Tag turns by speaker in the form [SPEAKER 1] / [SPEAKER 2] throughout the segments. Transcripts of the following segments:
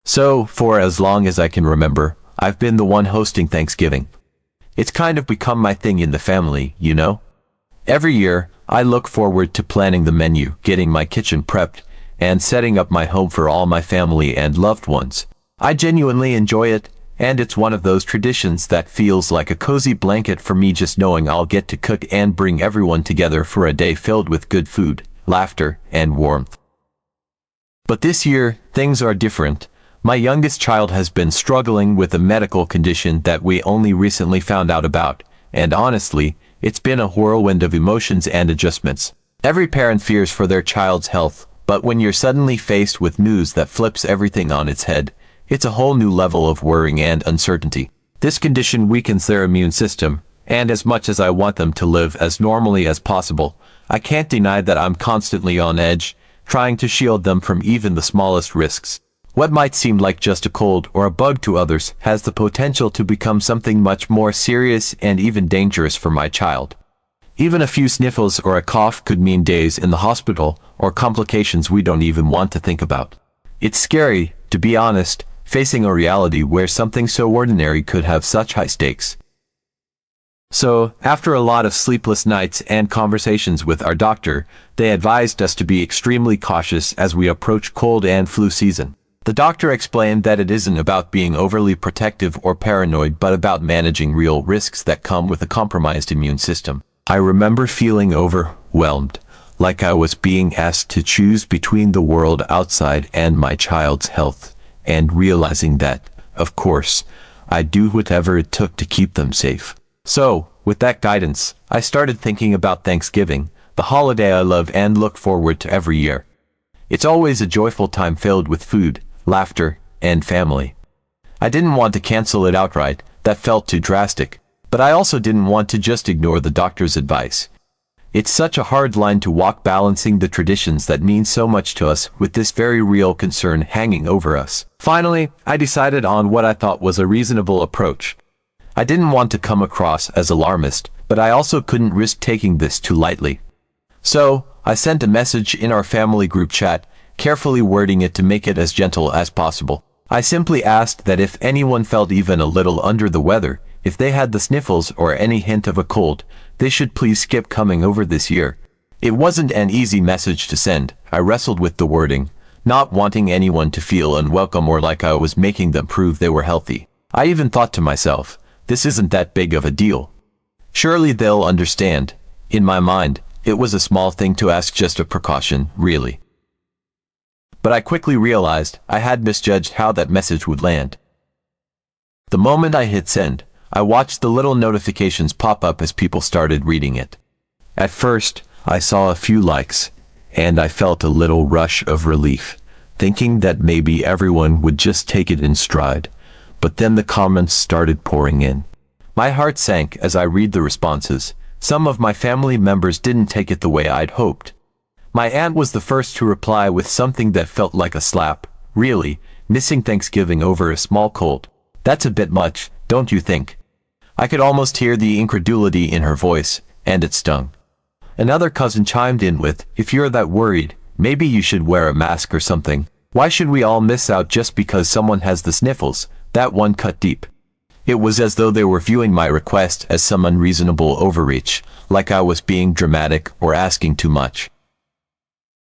[SPEAKER 1] So, for as long as I can remember, I've been the one hosting Thanksgiving. It's kind of become my thing in the family, you know? Every year, I look forward to planning the menu, getting my kitchen prepped, and setting up my home for all my family and loved ones. I genuinely enjoy it, and it's one of those traditions that feels like a cozy blanket for me, just knowing I'll get to cook and bring everyone together for a day filled with good food, laughter, and warmth. But this year, things are different. My youngest child has been struggling with a medical condition that we only recently found out about, and honestly, it's been a whirlwind of emotions and adjustments. Every parent fears for their child's health, but when you're suddenly faced with news that flips everything on its head, it's a whole new level of worrying and uncertainty. This condition weakens their immune system, and as much as I want them to live as normally as possible, I can't deny that I'm constantly on edge, trying to shield them from even the smallest risks. What might seem like just a cold or a bug to others has the potential to become something much more serious and even dangerous for my child. Even a few sniffles or a cough could mean days in the hospital or complications we don't even want to think about. It's scary, to be honest, facing a reality where something so ordinary could have such high stakes. So, after a lot of sleepless nights and conversations with our doctor, they advised us to be extremely cautious as we approach cold and flu season. The doctor explained that it isn't about being overly protective or paranoid, but about managing real risks that come with a compromised immune system. I remember feeling overwhelmed, like I was being asked to choose between the world outside and my child's health, and realizing that, of course, I'd do whatever it took to keep them safe. So, with that guidance, I started thinking about Thanksgiving, the holiday I love and look forward to every year. It's always a joyful time filled with food, laughter, and family. I didn't want to cancel it outright, that felt too drastic, but I also didn't want to just ignore the doctor's advice. It's such a hard line to walk, balancing the traditions that mean so much to us with this very real concern hanging over us. Finally, I decided on what I thought was a reasonable approach. I didn't want to come across as alarmist, but I also couldn't risk taking this too lightly. So, I sent a message in our family group chat, carefully wording it to make it as gentle as possible. I simply asked that if anyone felt even a little under the weather, if they had the sniffles or any hint of a cold, they should please skip coming over this year. It wasn't an easy message to send. I wrestled with the wording, not wanting anyone to feel unwelcome or like I was making them prove they were healthy. I even thought to myself, this isn't that big of a deal. Surely they'll understand. In my mind, it was a small thing to ask, just a precaution, really. But I quickly realized I had misjudged how that message would land. The moment I hit send, I watched the little notifications pop up as people started reading it. At first, I saw a few likes, and I felt a little rush of relief, thinking that maybe everyone would just take it in stride. But then the comments started pouring in. My heart sank as I read the responses. Some of my family members didn't take it the way I'd hoped. My aunt was the first to reply with something that felt like a slap. Really, missing Thanksgiving over a small cold? That's a bit much, don't you think? I could almost hear the incredulity in her voice, and it stung. Another cousin chimed in with, if you're that worried, maybe you should wear a mask or something. Why should we all miss out just because someone has the sniffles? That one cut deep. It was as though they were viewing my request as some unreasonable overreach, like I was being dramatic or asking too much.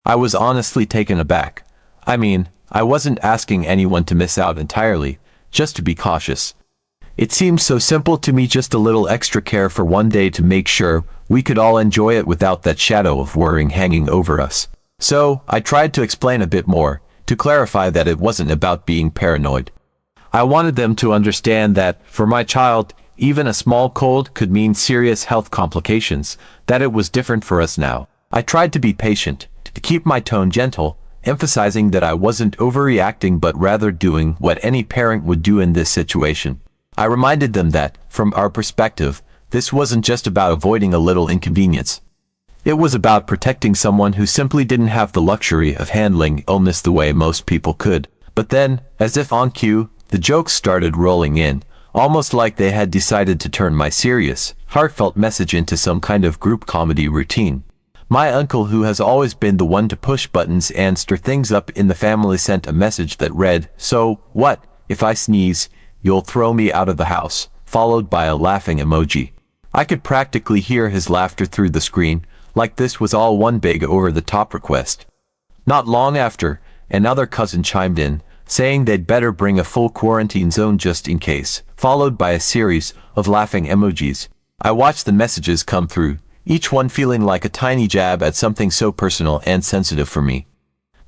[SPEAKER 1] I was honestly taken aback. I mean, I wasn't asking anyone to miss out entirely, just to be cautious. It seemed so simple to me, just a little extra care for one day to make sure we could all enjoy it without that shadow of worrying hanging over us. So, I tried to explain a bit more, to clarify that it wasn't about being paranoid. I wanted them to understand that, for my child, even a small cold could mean serious health complications, that it was different for us now. I tried to be patient, to keep my tone gentle, emphasizing that I wasn't overreacting but rather doing what any parent would do in this situation. I reminded them that, from our perspective, this wasn't just about avoiding a little inconvenience. It was about protecting someone who simply didn't have the luxury of handling illness the way most people could. But then, as if on cue, the jokes started rolling in, almost like they had decided to turn my serious, heartfelt message into some kind of group comedy routine. My uncle, who has always been the one to push buttons and stir things up in the family, sent a message that read, "So, what, if I sneeze, you'll throw me out of the house," followed by a laughing emoji. I could practically hear his laughter through the screen, like this was all one big over-the-top request. Not long after, another cousin chimed in, saying they'd better bring a full quarantine zone just in case, followed by a series of laughing emojis. I watched the messages come through, each one feeling like a tiny jab at something so personal and sensitive for me.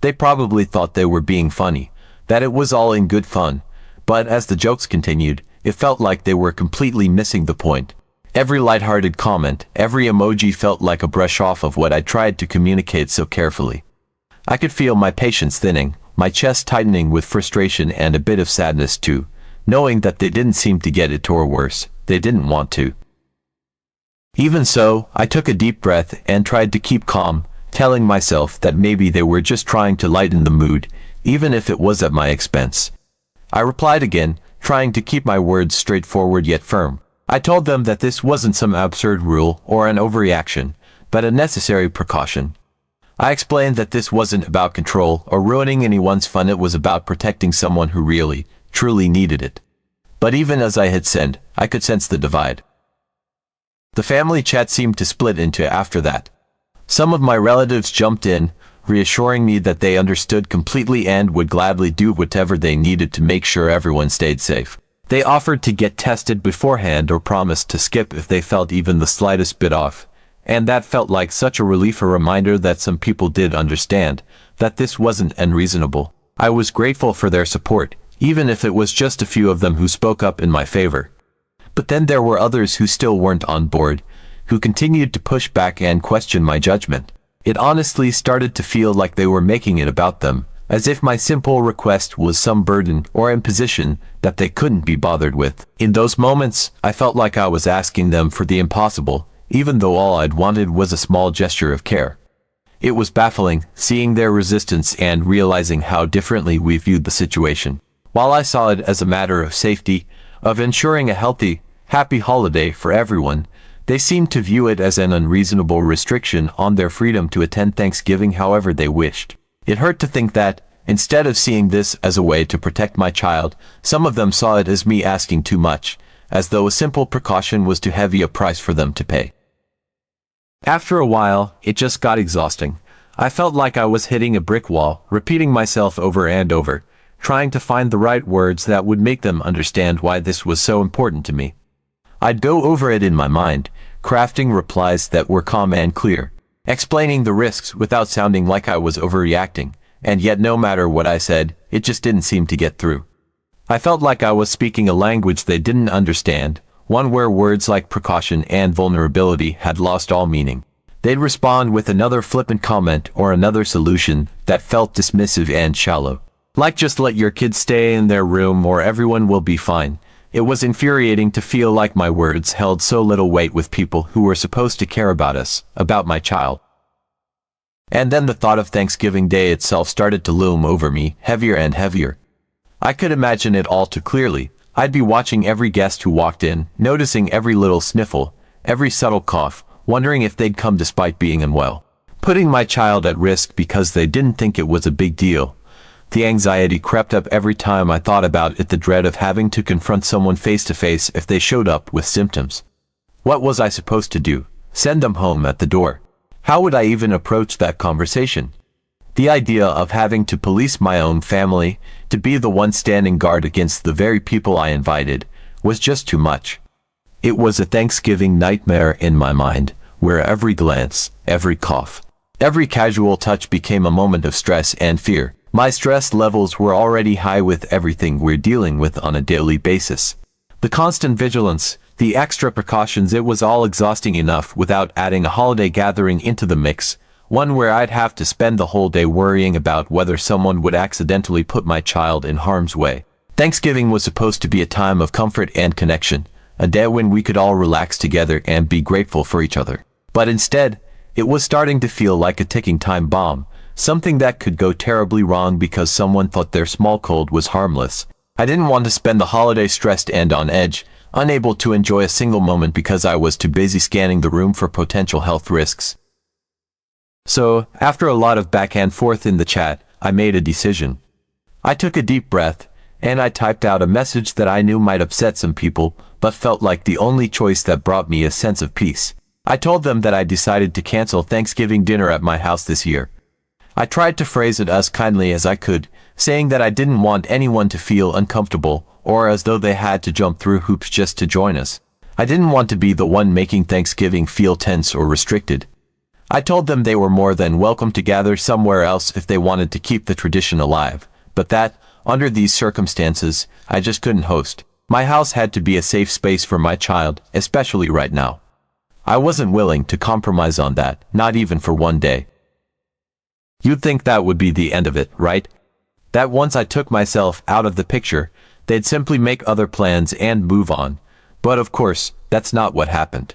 [SPEAKER 1] They probably thought they were being funny, that it was all in good fun, but as the jokes continued, it felt like they were completely missing the point. Every lighthearted comment, every emoji felt like a brush off of what I tried to communicate so carefully. I could feel my patience thinning, my chest tightening with frustration and a bit of sadness too, knowing that they didn't seem to get it, or worse, they didn't want to. Even so, I took a deep breath and tried to keep calm, telling myself that maybe they were just trying to lighten the mood, even if it was at my expense. I replied again, trying to keep my words straightforward yet firm. I told them that this wasn't some absurd rule or an overreaction, but a necessary precaution. I explained that this wasn't about control or ruining anyone's fun, it was about protecting someone who really, truly needed it. But even as I had said, I could sense the divide. The family chat seemed to split into after that. Some of my relatives jumped in, reassuring me that they understood completely and would gladly do whatever they needed to make sure everyone stayed safe. They offered to get tested beforehand or promised to skip if they felt even the slightest bit off. And that felt like such a relief, a reminder that some people did understand, that this wasn't unreasonable. I was grateful for their support, even if it was just a few of them who spoke up in my favor. But then there were others who still weren't on board, who continued to push back and question my judgment. It honestly started to feel like they were making it about them, as if my simple request was some burden or imposition that they couldn't be bothered with. In those moments, I felt like I was asking them for the impossible, even though all I'd wanted was a small gesture of care. It was baffling, seeing their resistance and realizing how differently we viewed the situation. While I saw it as a matter of safety, of ensuring a healthy, happy holiday for everyone, they seemed to view it as an unreasonable restriction on their freedom to attend Thanksgiving however they wished. It hurt to think that, instead of seeing this as a way to protect my child, some of them saw it as me asking too much, as though a simple precaution was too heavy a price for them to pay. After a while, it just got exhausting. I felt like I was hitting a brick wall, repeating myself over and over, trying to find the right words that would make them understand why this was so important to me. I'd go over it in my mind, crafting replies that were calm and clear, explaining the risks without sounding like I was overreacting, and yet no matter what I said, it just didn't seem to get through. I felt like I was speaking a language they didn't understand, one where words like precaution and vulnerability had lost all meaning. They'd respond with another flippant comment or another solution that felt dismissive and shallow. Like, just let your kids stay in their room or everyone will be fine. It was infuriating to feel like my words held so little weight with people who were supposed to care about us, about my child. And then the thought of Thanksgiving Day itself started to loom over me, heavier and heavier. I could imagine it all too clearly. I'd be watching every guest who walked in, noticing every little sniffle, every subtle cough, wondering if they'd come despite being unwell, putting my child at risk because they didn't think it was a big deal. The anxiety crept up every time I thought about it, the dread of having to confront someone face to face if they showed up with symptoms. What was I supposed to do? Send them home at the door? How would I even approach that conversation? The idea of having to police my own family, to be the one standing guard against the very people I invited, was just too much. It was a Thanksgiving nightmare in my mind, where every glance, every cough, every casual touch became a moment of stress and fear. My stress levels were already high with everything we're dealing with on a daily basis. The constant vigilance, the extra precautions, it was all exhausting enough without adding a holiday gathering into the mix, one where I'd have to spend the whole day worrying about whether someone would accidentally put my child in harm's way. Thanksgiving was supposed to be a time of comfort and connection, a day when we could all relax together and be grateful for each other. But instead, it was starting to feel like a ticking time bomb, something that could go terribly wrong because someone thought their small cold was harmless. I didn't want to spend the holiday stressed and on edge, unable to enjoy a single moment because I was too busy scanning the room for potential health risks. So, after a lot of back and forth in the chat, I made a decision. I took a deep breath, and I typed out a message that I knew might upset some people, but felt like the only choice that brought me a sense of peace. I told them that I decided to cancel Thanksgiving dinner at my house this year. I tried to phrase it as kindly as I could, saying that I didn't want anyone to feel uncomfortable, or as though they had to jump through hoops just to join us. I didn't want to be the one making Thanksgiving feel tense or restricted. I told them they were more than welcome to gather somewhere else if they wanted to keep the tradition alive, but that, under these circumstances, I just couldn't host. My house had to be a safe space for my child, especially right now. I wasn't willing to compromise on that, not even for one day. You'd think that would be the end of it, right? That once I took myself out of the picture, they'd simply make other plans and move on. But of course, that's not what happened.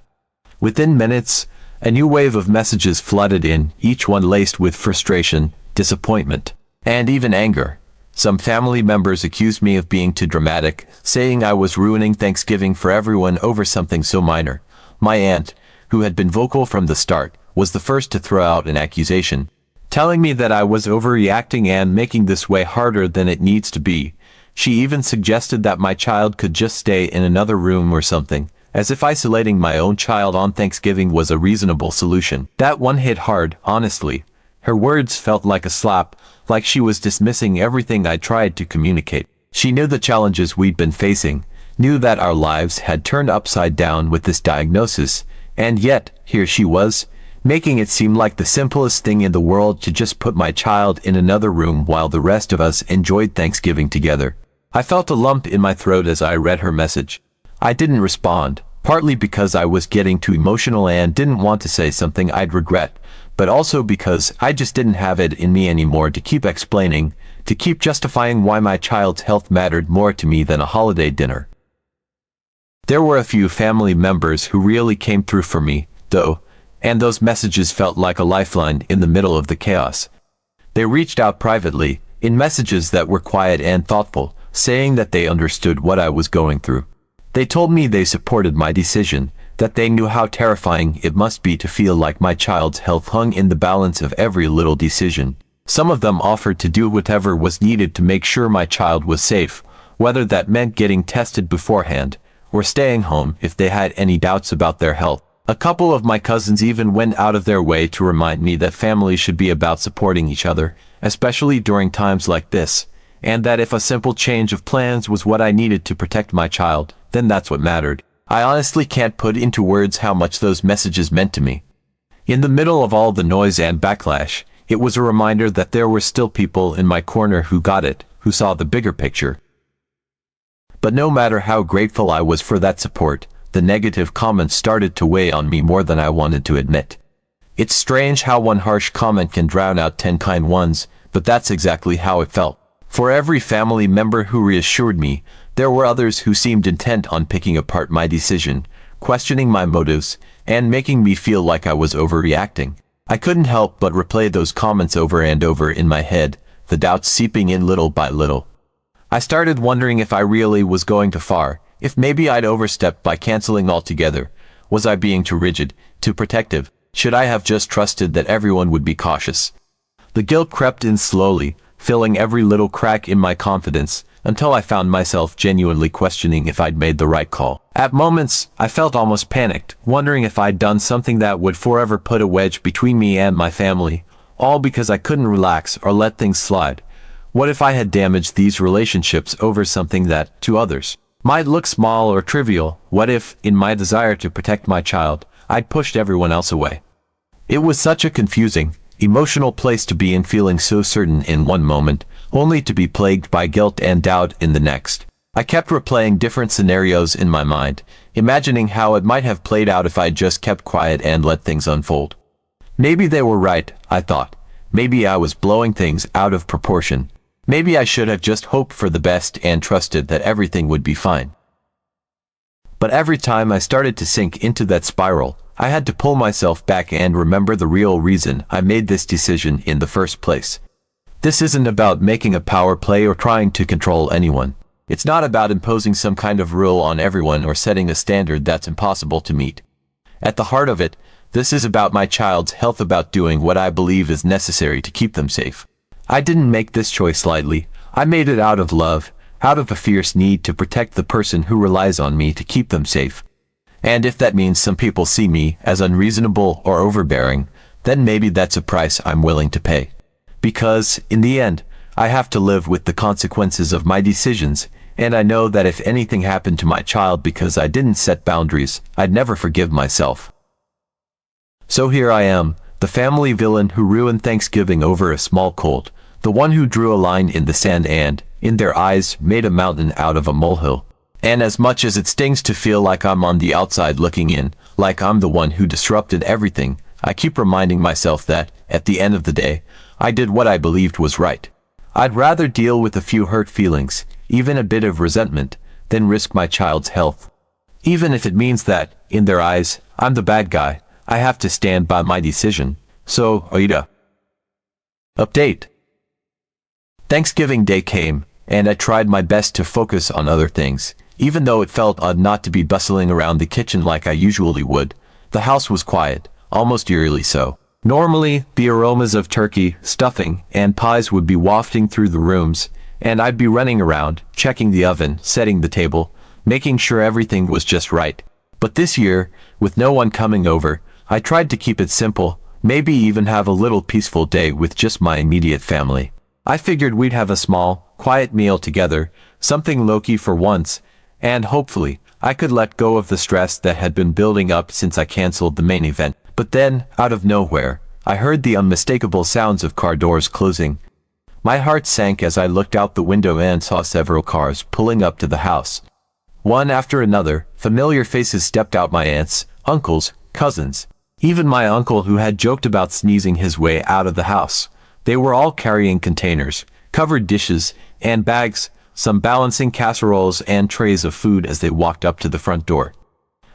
[SPEAKER 1] Within minutes, a new wave of messages flooded in, each one laced with frustration, disappointment, and even anger. Some family members accused me of being too dramatic, saying I was ruining Thanksgiving for everyone over something so minor. My aunt, who had been vocal from the start, was the first to throw out an accusation, telling me that I was overreacting and making this way harder than it needs to be. She even suggested that my child could just stay in another room or something, as if isolating my own child on Thanksgiving was a reasonable solution. That one hit hard, honestly. Her words felt like a slap, like she was dismissing everything I tried to communicate. She knew the challenges we'd been facing, knew that our lives had turned upside down with this diagnosis, and yet, here she was, making it seem like the simplest thing in the world to just put my child in another room while the rest of us enjoyed Thanksgiving together. I felt a lump in my throat as I read her message. I didn't respond, partly because I was getting too emotional and didn't want to say something I'd regret, but also because I just didn't have it in me anymore to keep explaining, to keep justifying why my child's health mattered more to me than a holiday dinner. There were a few family members who really came through for me, though, and those messages felt like a lifeline in the middle of the chaos. They reached out privately, in messages that were quiet and thoughtful, saying that they understood what I was going through. They told me they supported my decision, that they knew how terrifying it must be to feel like my child's health hung in the balance of every little decision. Some of them offered to do whatever was needed to make sure my child was safe, whether that meant getting tested beforehand, or staying home if they had any doubts about their health. A couple of my cousins even went out of their way to remind me that families should be about supporting each other, especially during times like this, and that if a simple change of plans was what I needed to protect my child, then that's what mattered. I honestly can't put into words how much those messages meant to me. In the middle of all the noise and backlash, it was a reminder that there were still people in my corner who got it, who saw the bigger picture. But no matter how grateful I was for that support, the negative comments started to weigh on me more than I wanted to admit. It's strange how one harsh comment can drown out 10 kind ones, but that's exactly how it felt. For every family member who reassured me, there were others who seemed intent on picking apart my decision, questioning my motives, and making me feel like I was overreacting. I couldn't help but replay those comments over and over in my head, the doubts seeping in little by little. I started wondering if I really was going too far, if maybe I'd overstepped by canceling altogether. Was I being too rigid, too protective? Should I have just trusted that everyone would be cautious? The guilt crept in slowly, filling every little crack in my confidence, until I found myself genuinely questioning if I'd made the right call. At moments, I felt almost panicked, wondering if I'd done something that would forever put a wedge between me and my family, all because I couldn't relax or let things slide. What if I had damaged these relationships over something that, to others, might look small or trivial? What if, in my desire to protect my child, I'd pushed everyone else away? It was such a confusing, emotional place to be in, feeling so certain in one moment, only to be plagued by guilt and doubt in the next. I kept replaying different scenarios in my mind, imagining how it might have played out if I'd just kept quiet and let things unfold. Maybe they were right, I thought. Maybe I was blowing things out of proportion. Maybe I should have just hoped for the best and trusted that everything would be fine. But every time I started to sink into that spiral, I had to pull myself back and remember the real reason I made this decision in the first place. This isn't about making a power play or trying to control anyone. It's not about imposing some kind of rule on everyone or setting a standard that's impossible to meet. At the heart of it, This is about my child's health, about doing what I believe is necessary to keep them safe. I didn't make this choice lightly. I made it out of love, out of a fierce need to protect the person who relies on me to keep them safe. And if that means some people see me as unreasonable or overbearing, then maybe that's a price I'm willing to pay. Because, in the end, I have to live with the consequences of my decisions, and I know that if anything happened to my child because I didn't set boundaries, I'd never forgive myself. So here I am, the family villain who ruined Thanksgiving over a small cold, the one who drew a line in the sand and, in their eyes, made a mountain out of a molehill. And as much as it stings to feel like I'm on the outside looking in, like I'm the one who disrupted everything, I keep reminding myself that, at the end of the day, I did what I believed was right. I'd rather deal with a few hurt feelings, even a bit of resentment, than risk my child's health. Even if it means that, in their eyes, I'm the bad guy, I have to stand by my decision. So, Aida. Update. Thanksgiving Day came, and I tried my best to focus on other things. Even though it felt odd not to be bustling around the kitchen like I usually would, the house was quiet, almost eerily so. Normally, the aromas of turkey, stuffing, and pies would be wafting through the rooms, and I'd be running around, checking the oven, setting the table, making sure everything was just right. But this year, with no one coming over, I tried to keep it simple, maybe even have a little peaceful day with just my immediate family. I figured we'd have a small, quiet meal together, something low-key for once, and hopefully, I could let go of the stress that had been building up since I canceled the main event. But then, out of nowhere, I heard the unmistakable sounds of car doors closing. My heart sank as I looked out the window and saw several cars pulling up to the house. One after another, familiar faces stepped out: my aunts, uncles, cousins. Even my uncle who had joked about sneezing his way out of the house. They were all carrying containers, covered dishes, and bags, some balancing casseroles and trays of food as they walked up to the front door.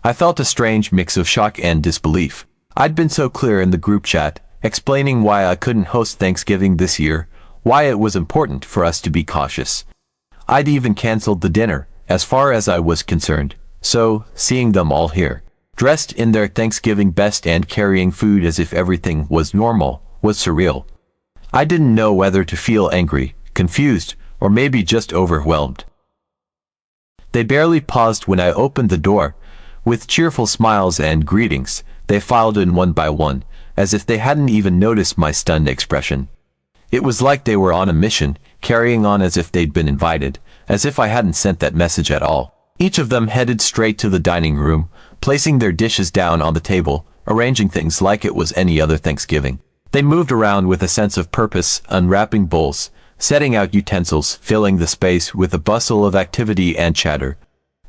[SPEAKER 1] I felt a strange mix of shock and disbelief. I'd been so clear in the group chat, explaining why I couldn't host Thanksgiving this year, why it was important for us to be cautious. I'd even canceled the dinner, as far as I was concerned. So, seeing them all here, dressed in their Thanksgiving best and carrying food as if everything was normal, was surreal. I didn't know whether to feel angry, confused, or maybe just overwhelmed. They barely paused when I opened the door. With cheerful smiles and greetings, they filed in one by one, as if they hadn't even noticed my stunned expression. It was like they were on a mission, carrying on as if they'd been invited, as if I hadn't sent that message at all. Each of them headed straight to the dining room, placing their dishes down on the table, arranging things like it was any other Thanksgiving. They moved around with a sense of purpose, unwrapping bowls, setting out utensils, filling the space with a bustle of activity and chatter.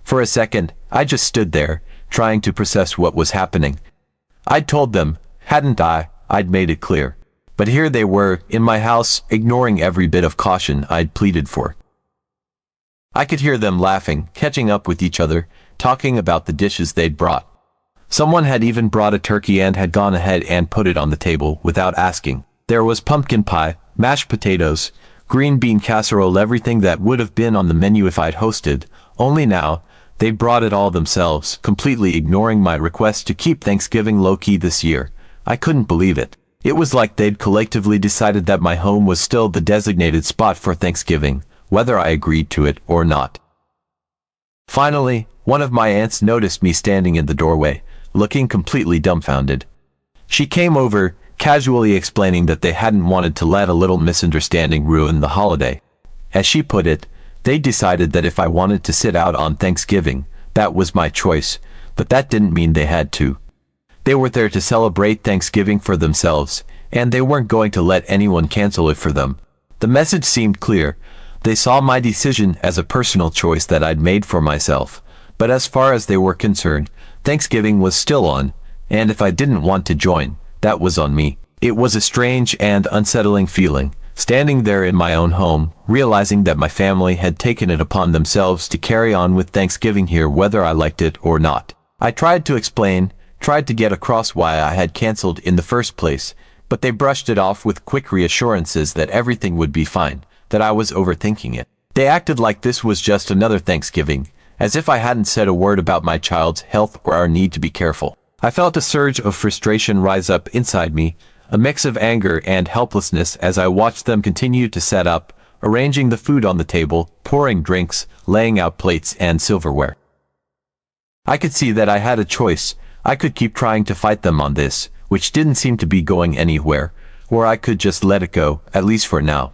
[SPEAKER 1] For a second, I just stood there, trying to process what was happening. I'd told them, hadn't I? I'd made it clear. But here they were, in my house, ignoring every bit of caution I'd pleaded for. I could hear them laughing, catching up with each other, talking about the dishes they'd brought. Someone had even brought a turkey and had gone ahead and put it on the table without asking. There was pumpkin pie, mashed potatoes, green bean casserole, everything that would have been on the menu if I'd hosted, only now, they'd brought it all themselves, completely ignoring my request to keep Thanksgiving low-key this year. I couldn't believe it. It was like they'd collectively decided that my home was still the designated spot for Thanksgiving, whether I agreed to it or not. Finally, one of my aunts noticed me standing in the doorway, looking completely dumbfounded. She came over, casually explaining that they hadn't wanted to let a little misunderstanding ruin the holiday. As she put it, they decided that if I wanted to sit out on Thanksgiving, that was my choice, but that didn't mean they had to. They were there to celebrate Thanksgiving for themselves, and they weren't going to let anyone cancel it for them. The message seemed clear. They saw my decision as a personal choice that I'd made for myself, but as far as they were concerned, Thanksgiving was still on, and if I didn't want to join, that was on me. It was a strange and unsettling feeling, standing there in my own home, realizing that my family had taken it upon themselves to carry on with Thanksgiving here whether I liked it or not. I tried to explain, tried to get across why I had canceled in the first place, but they brushed it off with quick reassurances that everything would be fine, that I was overthinking it. They acted like this was just another Thanksgiving, as if I hadn't said a word about my child's health or our need to be careful. I felt a surge of frustration rise up inside me, a mix of anger and helplessness as I watched them continue to set up, arranging the food on the table, pouring drinks, laying out plates and silverware. I could see that I had a choice. I could keep trying to fight them on this, which didn't seem to be going anywhere, or I could just let it go, at least for now.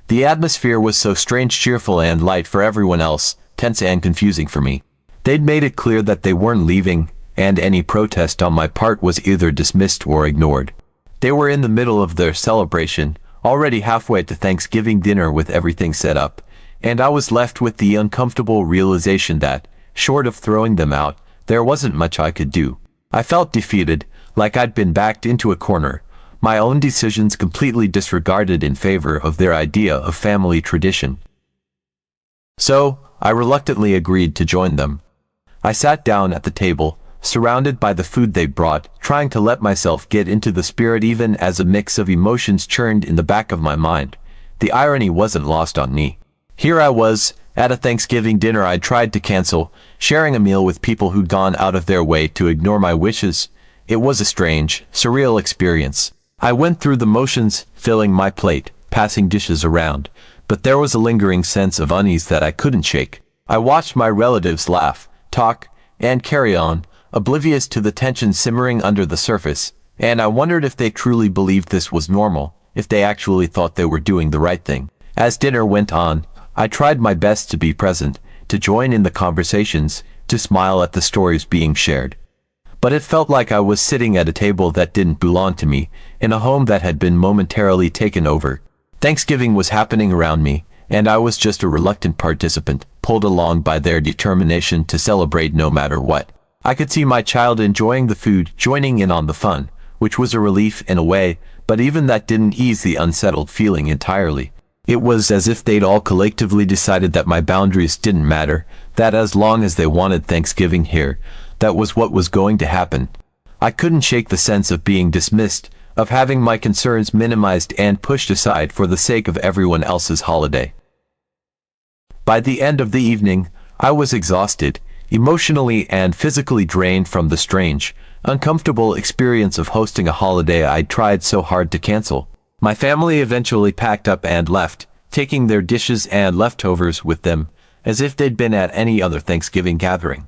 [SPEAKER 1] The atmosphere was so strange, cheerful and light for everyone else, tense and confusing for me. They'd made it clear that they weren't leaving, and any protest on my part was either dismissed or ignored. They were in the middle of their celebration, already halfway to Thanksgiving dinner with everything set up, and I was left with the uncomfortable realization that, short of throwing them out, there wasn't much I could do. I felt defeated, like I'd been backed into a corner, my own decisions completely disregarded in favor of their idea of family tradition. So, I reluctantly agreed to join them. I sat down at the table, surrounded by the food they brought, trying to let myself get into the spirit even as a mix of emotions churned in the back of my mind. The irony wasn't lost on me. Here I was, at a Thanksgiving dinner I'd tried to cancel, sharing a meal with people who'd gone out of their way to ignore my wishes. It was a strange, surreal experience. I went through the motions, filling my plate, passing dishes around, but there was a lingering sense of unease that I couldn't shake. I watched my relatives laugh, talk, and carry on, oblivious to the tension simmering under the surface, and I wondered if they truly believed this was normal, if they actually thought they were doing the right thing. As dinner went on, I tried my best to be present, to join in the conversations, to smile at the stories being shared. But it felt like I was sitting at a table that didn't belong to me, in a home that had been momentarily taken over. Thanksgiving was happening around me, and I was just a reluctant participant, pulled along by their determination to celebrate no matter what. I could see my child enjoying the food, joining in on the fun, which was a relief in a way, but even that didn't ease the unsettled feeling entirely. It was as if they'd all collectively decided that my boundaries didn't matter, that as long as they wanted Thanksgiving here, that was what was going to happen. I couldn't shake the sense of being dismissed, of having my concerns minimized and pushed aside for the sake of everyone else's holiday. By the end of the evening, I was exhausted, emotionally and physically drained from the strange, uncomfortable experience of hosting a holiday I'd tried so hard to cancel. My family eventually packed up and left, taking their dishes and leftovers with them, as if they'd been at any other Thanksgiving gathering.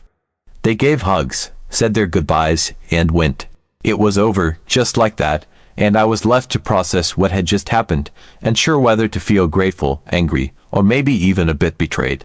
[SPEAKER 1] They gave hugs, said their goodbyes, and went. It was over, just like that, and I was left to process what had just happened, unsure whether to feel grateful, angry, or maybe even a bit betrayed.